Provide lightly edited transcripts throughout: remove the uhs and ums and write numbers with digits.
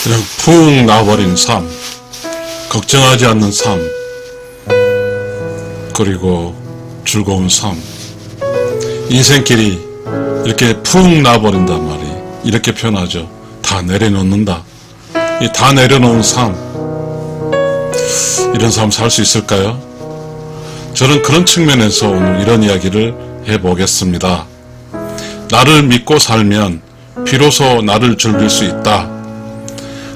그냥 푹 나버린 삶, 걱정하지 않는 삶, 그리고 즐거운 삶, 인생길이 이렇게 푹 나버린단 말이 이렇게 표현하죠. 다 내려놓는다. 이 다 내려놓은 삶, 이런 삶 살 수 있을까요? 저는 그런 측면에서 오늘 이런 이야기를 해보겠습니다. 나를 믿고 살면 비로소 나를 즐길 수 있다.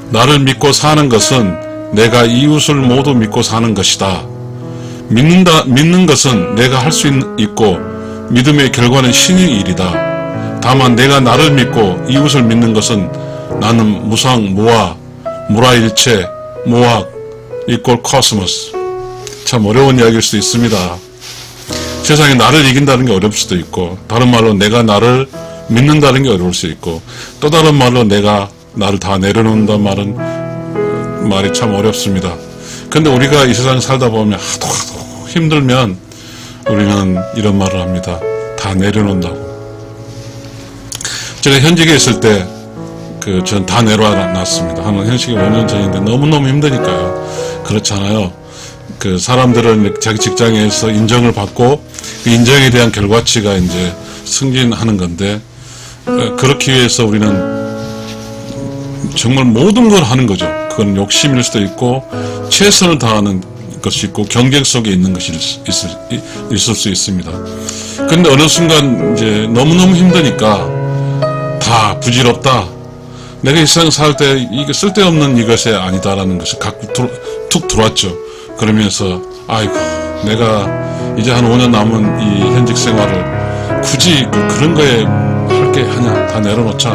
나를 믿고 사는 것은 내가 이웃을 모두 믿고 사는 것이다. 믿는 것은 내가 할 수 있고 믿음의 결과는 신의 일이다. 다만 내가 나를 믿고 이웃을 믿는 것은 나는 무상, 무아, 무라일체, 무학, 이꼴 코스모스. 참 어려운 이야기일 수도 있습니다. 세상에 나를 이긴다는 게 어려울 수도 있고, 다른 말로 내가 나를 믿는다는 게 어려울 수 있고, 또 다른 말로 내가 나를 다 내려놓는다는 말이 참 어렵습니다. 근데 우리가 이 세상 살다 보면 하도 힘들면 우리는 이런 말을 합니다. 다 내려놓는다고. 제가 현직에 있을 때 전 다 내려놨습니다. 한 현직이 5년 전인데 너무너무 힘드니까요. 그렇잖아요. 사람들은 자기 직장에서 인정을 받고 그 인정에 대한 결과치가 이제 승진하는 건데, 그렇기 위해서 우리는 정말 모든 걸 하는 거죠. 그건 욕심일 수도 있고 최선을 다하는 것이 있고 경쟁 속에 있는 것이 있을 수 있습니다. 그런데 어느 순간 이제 너무너무 힘드니까 다 부질없다. 내가 이 세상 살 때 이게 쓸데없는 이것이 아니다라는 것이 툭 들어왔죠. 그러면서 아이고, 내가 이제 한 5년 남은 이 현직 생활을 굳이 그런 거에 할 게 하냐, 다 내려놓자,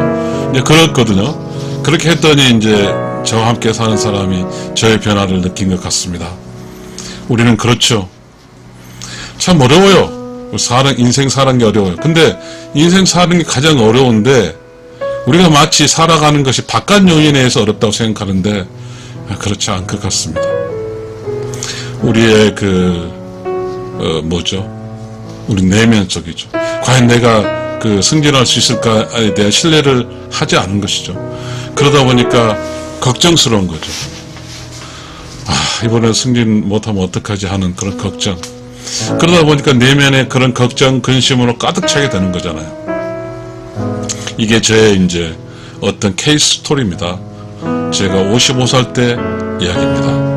이제 그랬거든요. 그렇게 했더니 이제 저와 함께 사는 사람이 저의 변화를 느낀 것 같습니다. 우리는 그렇죠. 참 어려워요. 인생 사는 게 어려워요. 근데 인생 사는 게 가장 어려운데 우리가 마치 살아가는 것이 바깥 요인에 의해서 어렵다고 생각하는데 그렇지 않을 것 같습니다. 우리의 우리 내면적이죠. 과연 내가 승진할 수 있을까에 대한 신뢰를 하지 않은 것이죠. 그러다 보니까 걱정스러운 거죠. 이번에 승진 못하면 어떡하지 하는 그런 걱정. 그러다 보니까 내면에 그런 걱정, 근심으로 가득 차게 되는 거잖아요. 이게 제 이제 어떤 케이스 스토리입니다. 제가 55살 때 이야기입니다.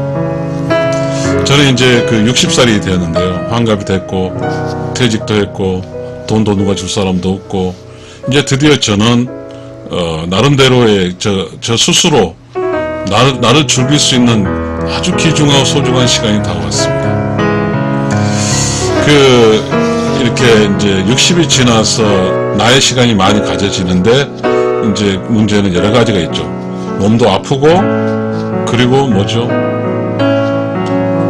저는 이제 60살이 되었는데요. 환갑이 됐고, 퇴직도 했고, 돈도 누가 줄 사람도 없고, 이제 드디어 저는, 나름대로의 저 스스로 나를 즐길 수 있는 아주 귀중하고 소중한 시간이 다가왔습니다. 이렇게 이제 60이 지나서 나의 시간이 많이 가져지는데, 이제 문제는 여러 가지가 있죠. 몸도 아프고, 그리고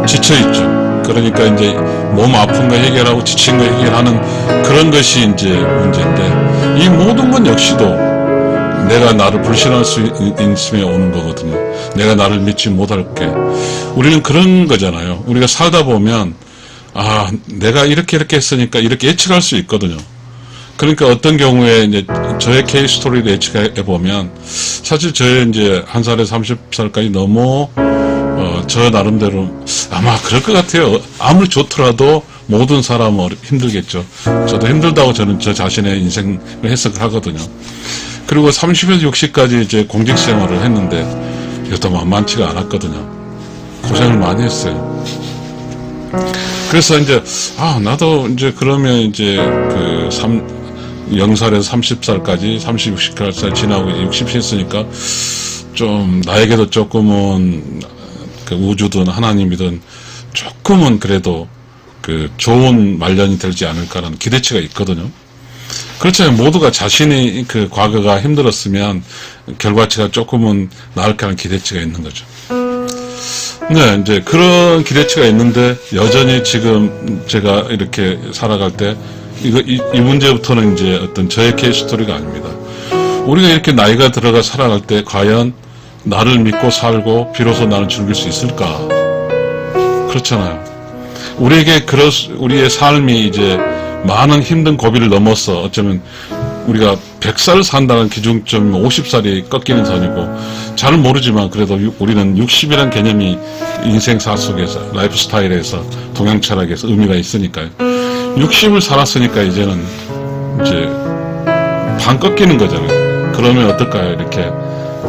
지쳐있죠. 그러니까 이제 몸 아픈 거 해결하고 지친 거 해결하는 그런 것이 이제 문제인데, 이 모든 건 역시도 내가 나를 불신할 수 있음에 오는 거거든요. 내가 나를 믿지 못할 게. 우리는 그런 거잖아요. 우리가 살다 보면 내가 이렇게 했으니까 이렇게 예측할 수 있거든요. 그러니까 어떤 경우에 이제 저의 케이스 스토리를 예측해 보면 사실 저의 이제 한 살에서 30살까지 너무 저 나름대로 아마 그럴 것 같아요. 아무리 좋더라도 모든 사람은 힘들겠죠. 저도 힘들다고 저는 저 자신의 인생을 해석을 하거든요. 그리고 30에서 60까지 이제 공직 생활을 했는데 이것도 만만치가 않았거든요. 고생을 많이 했어요. 그래서 이제 나도 이제 그러면 이제 0살에서 30살까지 30, 60살 지나고 60이 했으니까 좀 나에게도 조금은 우주든 하나님이든 조금은 그래도 좋은 말년이 되지 않을까라는 기대치가 있거든요. 그렇잖아요. 모두가 자신이 과거가 힘들었으면 결과치가 조금은 나을 거라는 기대치가 있는 거죠. 네, 이제 그런 기대치가 있는데 여전히 지금 제가 이렇게 살아갈 때 이 문제부터는 이제 어떤 저의 케이스 스토리가 아닙니다. 우리가 이렇게 나이가 들어가 살아갈 때 과연 나를 믿고 살고 비로소 나를 즐길 수 있을까? 그렇잖아요. 우리의 삶이 이제 많은 힘든 고비를 넘어서 어쩌면 우리가 100살 산다는 기준점이 50살이 꺾이는 선이고, 잘 모르지만 그래도 우리는 60이라는 개념이 인생사 속에서, 라이프 스타일에서, 동양 철학에서 의미가 있으니까요. 60을 살았으니까 이제는 이제 반 꺾이는 거잖아요. 그러면 어떨까요? 이렇게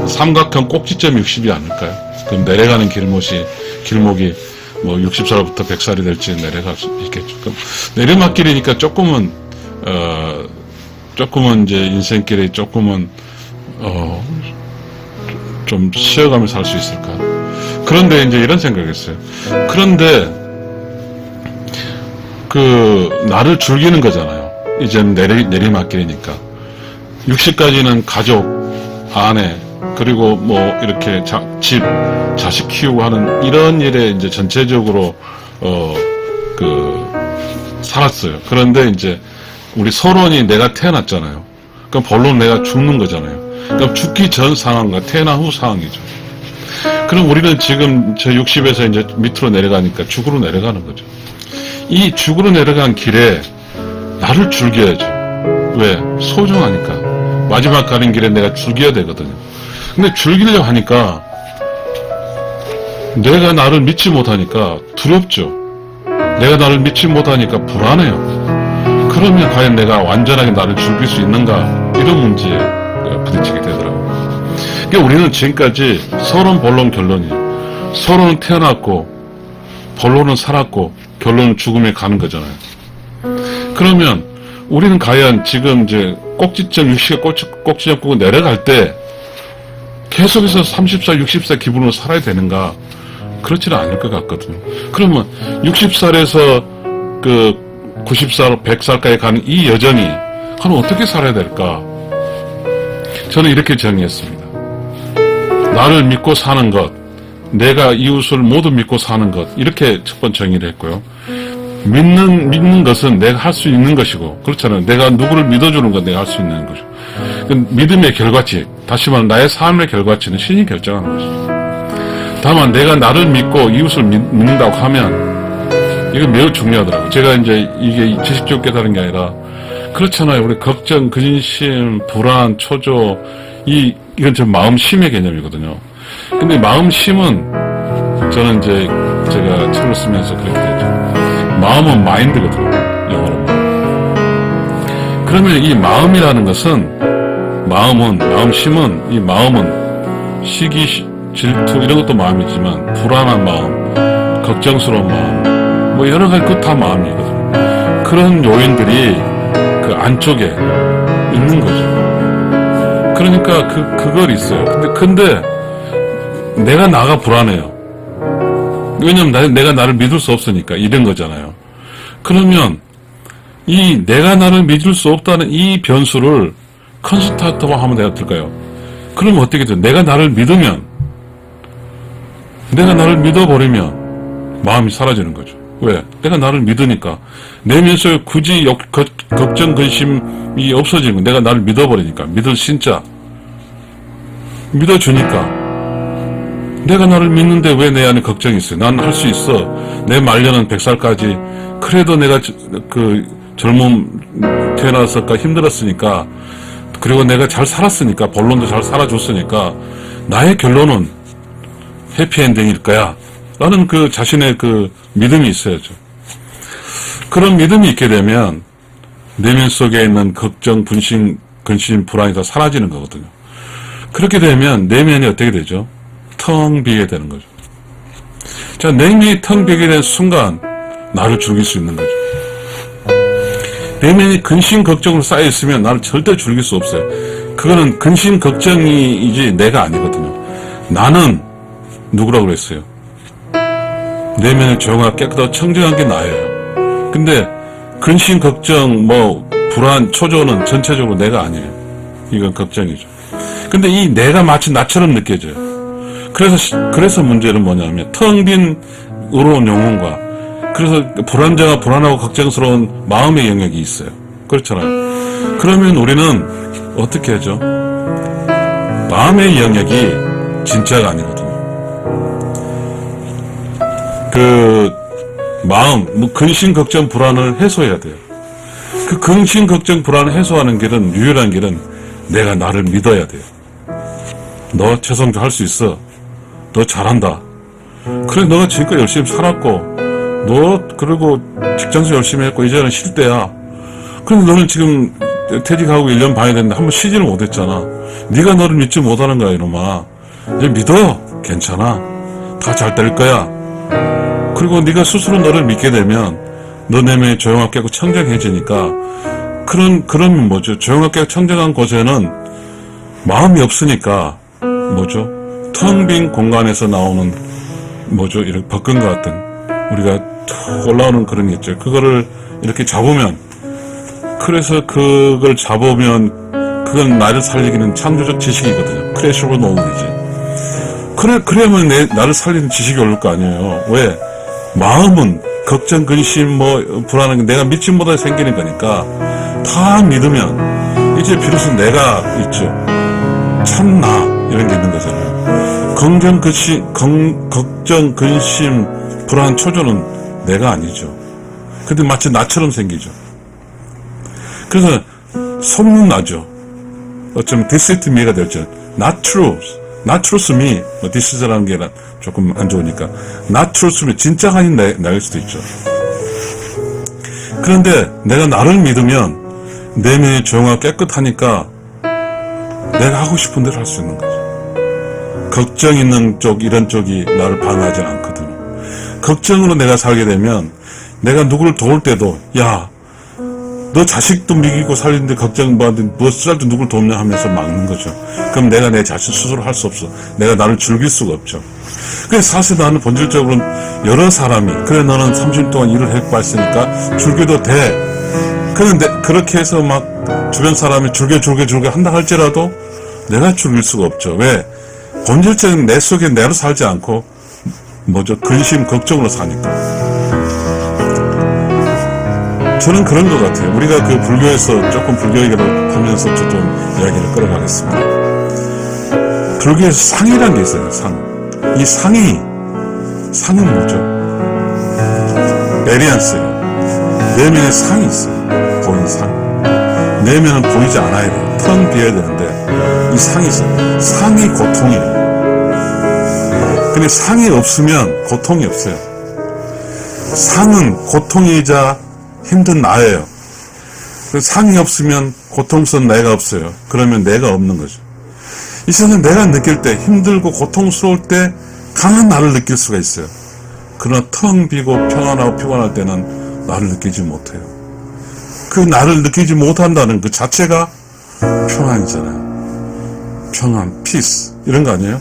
삼각형 꼭지점 60이 아닐까요? 그럼 내려가는 길목이 뭐 60살부터 100살이 될지 내려갈 수 있겠죠. 그럼 내리막길이니까 조금은 이제 인생길에 조금은 좀 쉬어가면서 살 수 있을까. 그런데 이제 이런 생각을 했어요. 그런데 나를 즐기는 거잖아요. 이제는 내리막길이니까 60까지는 가족, 아내, 그리고 뭐 이렇게 자식 키우고 하는 이런 일에 이제 전체적으로 살았어요. 그런데 이제 우리 서론이 내가 태어났잖아요. 그럼 본론 내가 죽는 거잖아요. 그럼 죽기 전 상황과 태어난 후 상황이죠. 그럼 우리는 지금 저 60에서 이제 밑으로 내려가니까 죽으로 내려가는 거죠. 이 죽으로 내려간 길에 나를 즐겨야죠. 왜? 소중하니까. 마지막 가는 길에 내가 즐겨야 되거든요. 근데 즐기려고 하니까 내가 나를 믿지 못하니까 두렵죠. 내가 나를 믿지 못하니까 불안해요. 그러면 과연 내가 완전하게 나를 즐길 수 있는가? 이런 문제에 부딪히게 되더라고요. 그러니까 우리는 지금까지 서론, 본론, 결론이에요. 서론은 태어났고 본론은 살았고 결론은 죽음에 가는 거잖아요. 그러면 우리는 과연 지금 이제 꼭지점 60가 꼭지점 끄고 내려갈 때 계속해서 30살, 60살 기분으로 살아야 되는가? 그렇지는 않을 것 같거든요. 그러면 60살에서 90살, 100살까지 가는 이 여정이 그럼 어떻게 살아야 될까? 저는 이렇게 정의했습니다. 나를 믿고 사는 것, 내가 이웃을 모두 믿고 사는 것, 이렇게 첫 번째 정의를 했고요. 믿는 것은 내가 할 수 있는 것이고, 그렇잖아요. 내가 누구를 믿어주는 건 내가 할 수 있는 것이고. 믿음의 결과치, 다시 말하면 나의 삶의 결과치는 신이 결정하는 것이죠. 다만 내가 나를 믿고 이웃을 믿는다고 하면 이거 매우 중요하더라고요. 제가 이제 이게 지식적으로 깨달은 게 아니라 그렇잖아요. 우리 걱정, 근심, 불안, 초조, 이건 좀 마음심의 개념이거든요. 근데 마음심은 저는 이제 제가 책을 쓰면서 그렇게 되죠. 마음은 마인드거든요. 영어로. 그러면 이 마음이라는 것은 마음심은 이 마음은 시기, 질투 이런 것도 마음이지만 불안한 마음, 걱정스러운 마음, 뭐 여러 가지 그 다 마음이거든요. 그런 요인들이 그 안쪽에 있는 거죠. 그러니까 그걸 있어요. 근데 내가 나가 불안해요. 왜냐면 내가 나를 믿을 수 없으니까 이런 거잖아요. 그러면 이 내가 나를 믿을 수 없다는 이 변수를 컨스탄트화 하면 내가 될까요? 그러면 어떻게 돼요? 내가 나를 믿으면, 내가 나를 믿어버리면 마음이 사라지는 거죠. 왜? 내가 나를 믿으니까. 내면 속에 굳이 걱정, 근심이 없어지는 거야. 내가 나를 믿어버리니까. 믿을 신자. 믿어주니까. 내가 나를 믿는데 왜 내 안에 걱정이 있어요? 난 할 수 있어. 내 말년은 100살까지. 그래도 내가 젊음 태어나서까 힘들었으니까, 그리고 내가 잘 살았으니까, 본론도 잘 살아줬으니까, 나의 결론은 해피엔딩일 거야. 라는 그 자신의 그 믿음이 있어야죠. 그런 믿음이 있게 되면, 내면 속에 있는 걱정, 분심, 근심, 불안이 다 사라지는 거거든요. 그렇게 되면 내면이 어떻게 되죠? 텅 비게 되는 거죠. 자, 내면이 텅 비게 된 순간 나를 즐길 수 있는 거죠. 내면이 근심 걱정으로 쌓여 있으면 나를 절대 즐길 수 없어요. 그거는 근심 걱정이지 내가 아니거든요. 나는 누구라고 그랬어요? 내면이 조용하고 깨끗하고 청정한 게 나예요. 근데 근심 걱정 불안 초조는 전체적으로 내가 아니에요. 이건 걱정이죠. 근데 이 내가 마치 나처럼 느껴져요. 그래서 문제는 뭐냐면 텅 빈 의로운 영혼과 그래서 불안정하고 불안하고 걱정스러운 마음의 영역이 있어요. 그렇잖아요. 그러면 우리는 어떻게 하죠? 마음의 영역이 진짜가 아니거든요. 그 마음, 근심, 걱정, 불안을 해소해야 돼요. 그 근심, 걱정, 불안을 해소하는 길은, 유일한 길은 내가 나를 믿어야 돼요. 너 최성주 할 수 있어. 너 잘한다. 그래, 너가 지금까지 열심히 살았고, 너 그리고 직장에서 열심히 했고 이제는 쉴 때야. 그런데 너는 지금 퇴직하고 1년 반이 됐는데 한번 쉬지를 못했잖아. 네가 너를 믿지 못하는 거야, 이놈아. 이제 믿어. 괜찮아. 다 잘 될 거야. 그리고 네가 스스로 너를 믿게 되면 너 내면이 조용하게 하고 청정해지니까 그런 뭐죠? 조용하게 하고 청정한 곳에는 마음이 없으니까 뭐죠? 텅 빈 공간에서 나오는 뭐죠? 이렇게 벚끈과 같은 우리가 툭 올라오는 그런 게 있죠. 그거를 이렇게 잡으면, 그래서 그걸 잡으면 그건 나를 살리기는 창조적 지식이거든요. 크래셔블 노우리지. 그래야만 나를 살리는 지식이 올 거 아니에요. 왜? 마음은 걱정, 근심, 불안한 게 내가 믿지 못하게 생기는 거니까 다 믿으면 이제 비로소 내가 있죠. 참나 이런 게 있는 거잖아요. 걱정, 근심, 불안, 초조는 내가 아니죠. 근데 마치 나처럼 생기죠. 그래서 소문나죠. 어쩌면 this is me가 될죠. not truth. not truth me. this is라는 게 조금 안 좋으니까. not truth me. 진짜가 아닌 나일 수도 있죠. 그런데 내가 나를 믿으면 내면이 조용하고 깨끗하니까 내가 하고 싶은 대로 할 수 있는 거죠. 걱정 있는 쪽, 이런 쪽이 나를 방해하지 않거든요. 걱정으로 내가 살게 되면 내가 누구를 도울 때도, 야, 너 자식도 먹이고 살리는데 걱정받는데 뭐 쓰잘도 누굴 돕냐 하면서 막는 거죠. 그럼 내가 내 자신 스스로 할 수 없어. 내가 나를 즐길 수가 없죠. 그래서 사실 나는 본질적으로는 여러 사람이, 그래 너는 30년 동안 일을 해봤으니까 즐겨도 돼. 그런데 그렇게 해서 막 주변 사람이 즐겨 한다 할지라도 내가 즐길 수가 없죠. 왜? 본질적인 내 속에 내로 살지 않고 뭐죠? 근심, 걱정으로 사니까. 저는 그런 것 같아요. 우리가 그 불교에서 조금 불교 얘기를 하면서 좀 이야기를 끌어가겠습니다. 불교에서 상이라는 게 있어요. 상. 이 상은 뭐죠? 베리안스예요. 내면에 상이 있어요. 보이는 상. 내면은 보이지 않아야 돼요. 텅 비어야 되는데 이 상이 있어요. 상이 고통이에요. 근데 상이 없으면 고통이 없어요. 상은 고통이자 힘든 나예요. 상이 없으면 고통스러운 내가 없어요. 그러면 내가 없는 거죠. 이 세상에 내가 느낄 때, 힘들고 고통스러울 때 강한 나를 느낄 수가 있어요. 그러나 텅 비고 평안하고 피곤할 때는 나를 느끼지 못해요. 그 나를 느끼지 못한다는 그 자체가 평안이잖아요. 평안, 피스 이런 거 아니에요?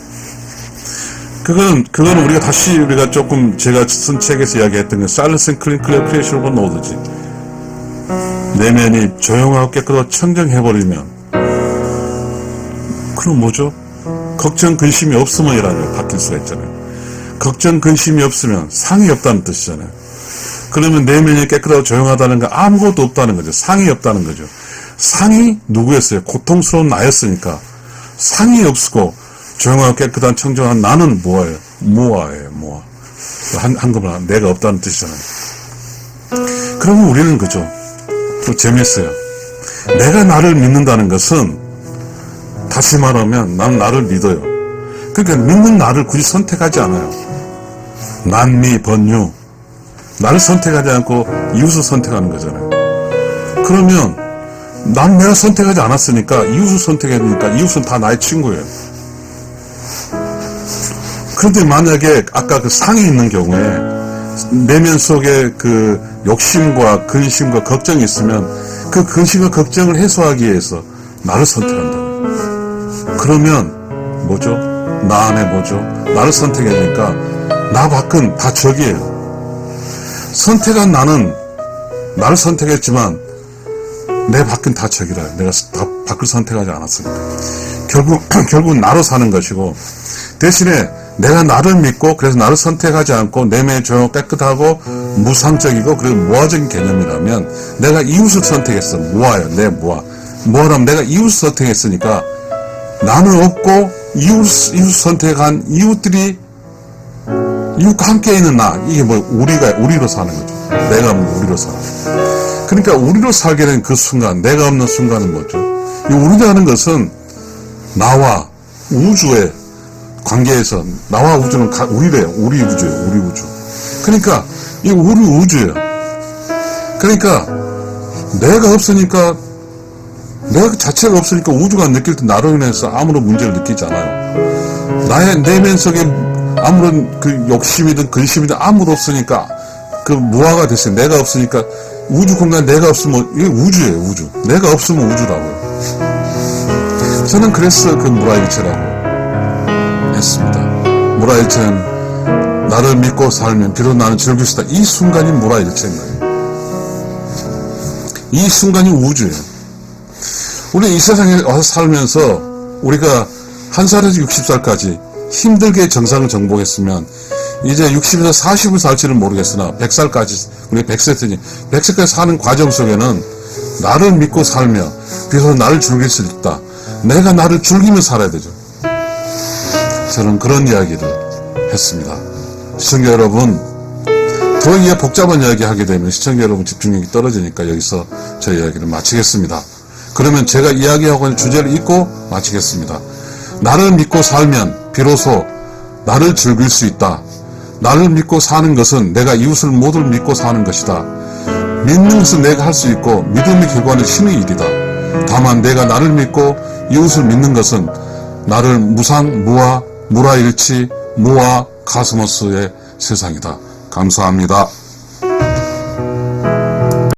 그건 우리가 다시 우리가 조금 제가 쓴 책에서 이야기했던 게 Silence and Clear Creation of Knowledge. 내면이 조용하고 깨끗하고 청정해버리면 그럼 뭐죠? 걱정, 근심이 없으면이라는 바뀔 수가 있잖아요. 걱정, 근심이 없으면 상이 없다는 뜻이잖아요. 그러면 내면이 깨끗하고 조용하다는 건 아무것도 없다는 거죠. 상이 없다는 거죠. 상이 누구였어요? 고통스러운 나였으니까. 상이 없고 조용하고 깨끗한 청정한 나는 뭐예요? 모아예요. 모아. 한국말 내가 없다는 뜻이잖아요. 그러면 우리는 그죠. 또 재밌어요. 내가 나를 믿는다는 것은 다시 말하면 난 나를 믿어요. 그러니까 믿는 나를 굳이 선택하지 않아요. 난미 번유. 나를 선택하지 않고 이웃을 선택하는 거잖아요. 그러면 난 내가 선택하지 않았으니까 이웃을 선택해야 되니까 이웃은 다 나의 친구예요. 그런데 만약에 아까 그 상이 있는 경우에 내면 속에 그 욕심과 근심과 걱정이 있으면 그 근심과 걱정을 해소하기 위해서 나를 선택한다고요. 그러면 뭐죠? 나 안에 뭐죠? 나를 선택하니까 나 밖은 다 적이에요. 선택한 나는 나를 선택했지만 내 밖은 다 적이라. 내가 밖을 선택하지 않았으니까. 결국 나로 사는 것이고, 대신에 내가 나를 믿고 그래서 나를 선택하지 않고 내면이 조용 깨끗하고 무상적이고 그리고 무아적인 개념이라면 내가 이웃을 선택했어. 무아예요. 내 무아. 무아라면 내가 이웃을 선택했으니까 나는 없고 이웃 선택한 이웃들이 이웃과 함께 있는 나. 이게 뭐 우리로 사는 거죠. 내가 뭐 우리로 사는 거죠. 그러니까 우리로 살게 된 그 순간, 내가 없는 순간은 뭐죠? 이 우리라는 것은 나와 우주의 관계에서, 나와 우주는 우리래요. 우리 우주예요. 우리 우주. 그러니까 이 우리 우주예요. 그러니까 내가 없으니까, 내가 자체가 없으니까 우주가 느낄 때 나로 인해서 아무런 문제를 느끼지 않아요. 나의 내면 속에 아무런 그 욕심이든 근심이든 아무도 없으니까 그 무화가 됐어요. 내가 없으니까 우주 공간, 내가 없으면 이게 우주예요. 우주. 내가 없으면 우주라고요. 저는 그래서 그 무라일체라고 했습니다. 무라일체는 나를 믿고 살면 비로소 나는 즐길 수 있다. 이 순간이 무라일체인 거예요. 이 순간이 우주예요. 우리 이 세상에 와서 살면서 우리가 1살에서 60살까지 힘들게 정상을 정복했으면 이제 60에서 40을 살지는 모르겠으나 100살까지, 우리 100세트니 100세까지 사는 과정 속에는 나를 믿고 살며 비로소 나를 즐길 수 있다. 내가 나를 즐기며 살아야 되죠. 저는 그런 이야기를 했습니다. 시청자 여러분, 더 이해 복잡한 이야기 하게 되면 시청자 여러분 집중력이 떨어지니까 여기서 제 이야기를 마치겠습니다. 그러면 제가 이야기하고 있는 주제를 잊고 마치겠습니다. 나를 믿고 살면 비로소 나를 즐길 수 있다. 나를 믿고 사는 것은 내가 이웃을 모두 믿고 사는 것이다. 믿는 것은 내가 할 수 있고 믿음의 결과는 신의 일이다. 다만 내가 나를 믿고 이웃을 믿는 것은 나를 무상, 무아, 무라일치, 무아, 카스모스의 세상이다. 감사합니다.